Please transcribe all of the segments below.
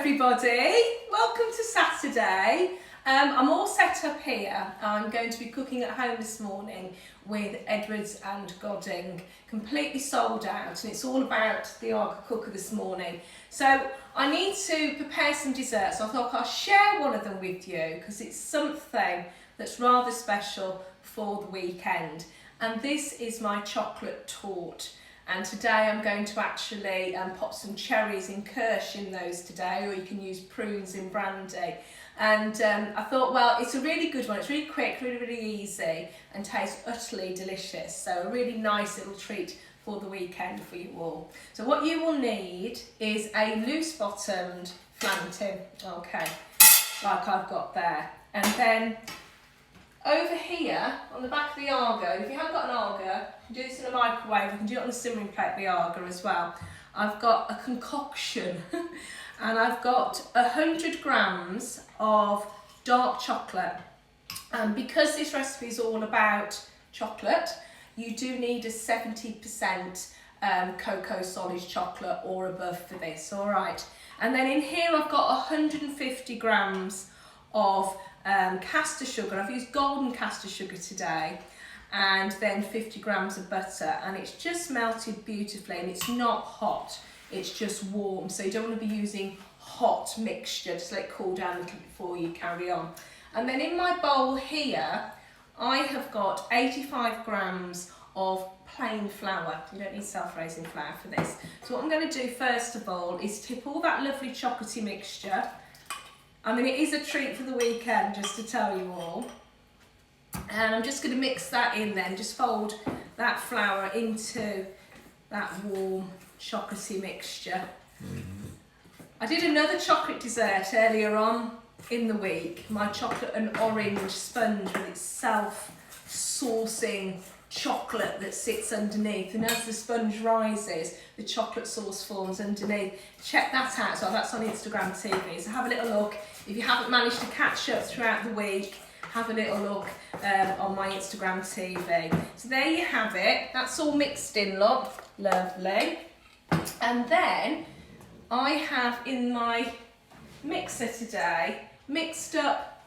everybody, welcome to Saturday. I'm all set up here. I'm going to be cooking at home this morning with Edwards and Godding, completely sold out, and it's all about the Arga cooker this morning. So I need to prepare some desserts, so I thought I'll share one of them with you because it's something that's rather special for the weekend. And this is my chocolate torte. And today I'm going to actually pop some cherries in kirsch in those today, or you can use prunes in brandy. And I thought, well, it's a really good one. It's really quick, really easy, and tastes utterly delicious. So a really nice little treat for the weekend for you all. So what you will need is a loose bottomed flan tin, okay, like I've got there. And then over here on the back of the Arga, if you haven't got an Arga, you can do this in a microwave, you can do it on the simmering plate, the Arga as well. I've got a concoction and I've got 100 grams of dark chocolate. And because this recipe is all about chocolate, you do need a 70% cocoa solid chocolate or above for this, all right? And then in here I've got 150 grams of caster sugar. I've used golden caster sugar today, and then 50 grams of butter, and it's just melted beautifully, and it's not hot, it's just warm, so you don't want to be using hot mixture. Just let it cool down a little before you carry on. And then in my bowl here I have got 85 grams of plain flour. You don't need self-raising flour for this. So what I'm going to do first of all is tip all that lovely chocolatey mixture. I mean, it is a treat for the weekend, just to tell you all. And I'm just going to mix that in then, just fold that flour into that warm chocolatey mixture. I did another chocolate dessert earlier on in the week, my chocolate and orange sponge with its self-saucing chocolate that sits underneath, and as the sponge rises the chocolate sauce forms underneath. Check that out, so that's on Instagram TV, so have a little look. If you haven't managed to catch up throughout the week, have a little look on my Instagram TV. So there you have it, that's all mixed in, look, lovely. And then I have in my mixer today mixed up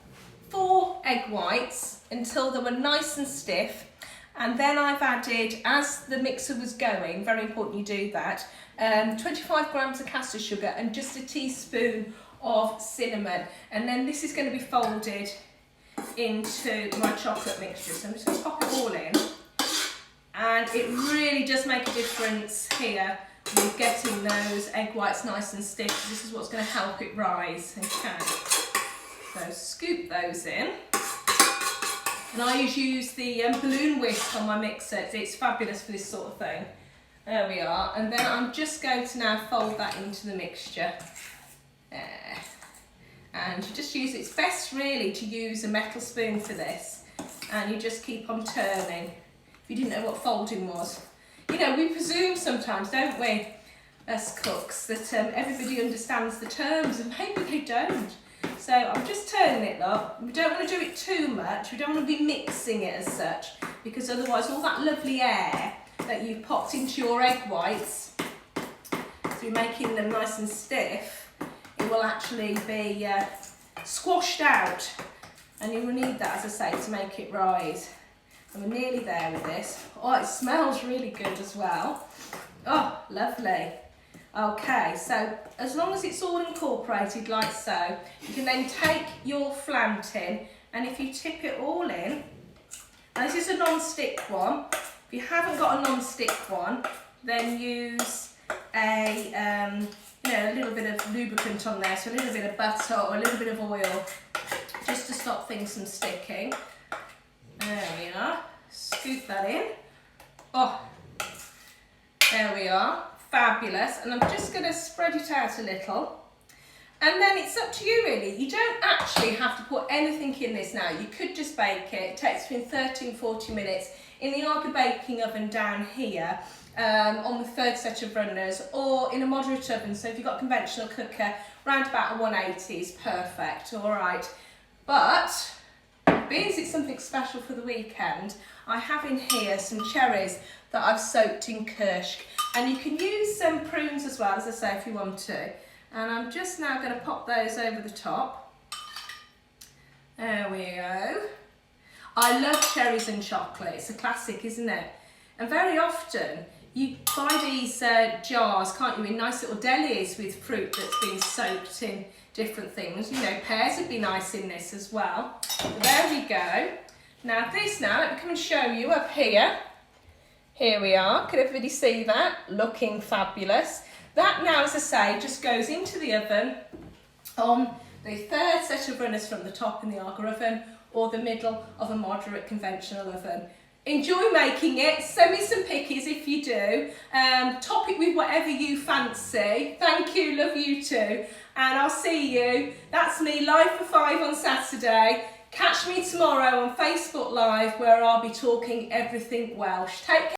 4 egg whites until they were nice and stiff. And then I've added, as the mixer was going, very important you do that, 25 grams of caster sugar and just a teaspoon of cinnamon. And then this is going to be folded into my chocolate mixture. So I'm just going to pop it all in. And it really does make a difference here with getting those egg whites nice and stiff. This is what's going to help it rise. Okay. So scoop those in. And I use the balloon whisk on my mixer. It's fabulous for this sort of thing. There we are. And then I'm just going to now fold that into the mixture. There. And you just use, it's best really to use a metal spoon for this. And you just keep on turning. If you didn't know what folding was. You know, we presume sometimes, don't we, us cooks, that everybody understands the terms, and maybe they don't. So I'm just turning it up. We don't want to do it too much. We don't want to be mixing it as such, because otherwise all that lovely air that you've popped into your egg whites through making them nice and stiff, it will actually be squashed out, and you will need that, as I say, to make it rise. And we're nearly there with this. Oh, it smells really good as well. Oh, lovely. Okay, so as long as it's all incorporated like so, you can then take your flan tin, and if you tip it all in, and this is a non-stick one. If you haven't got a non-stick one, then use a a little bit of lubricant on there, so a little bit of butter or a little bit of oil, just to stop things from sticking. There we are. Scoop that in. Oh, there we are. Fabulous. And I'm just going to spread it out a little. And then it's up to you really. You don't actually have to put anything in this now. You could just bake it. It takes between 30 and 40 minutes in the Arga baking oven down here, on the 3rd set of runners, or in a moderate oven. So if you've got a conventional cooker, round about a 180 is perfect. All right. But being as it's something special for the weekend, I have in here some cherries that I've soaked in kirsch. And you can use some prunes as well, as I say, if you want to. And I'm just now going to pop those over the top. There we go. I love cherries and chocolate. It's a classic, isn't it? And very often you buy these jars, can't you, in nice little delis with fruit that's been soaked in different things. You know, pears would be nice in this as well. There we go. Now this let me come and show you up here. Here we are. Can everybody see that? Looking fabulous. That now, as I say, just goes into the oven on the third set of runners from the top in the Aga oven or the middle of a moderate conventional oven. Enjoy making it. Send me some pickies if you do. Top it with whatever you fancy. Thank you, love you too. And I'll see you. That's me live for 5 on Saturday. Catch me tomorrow on Facebook Live where I'll be talking everything Welsh. Take care.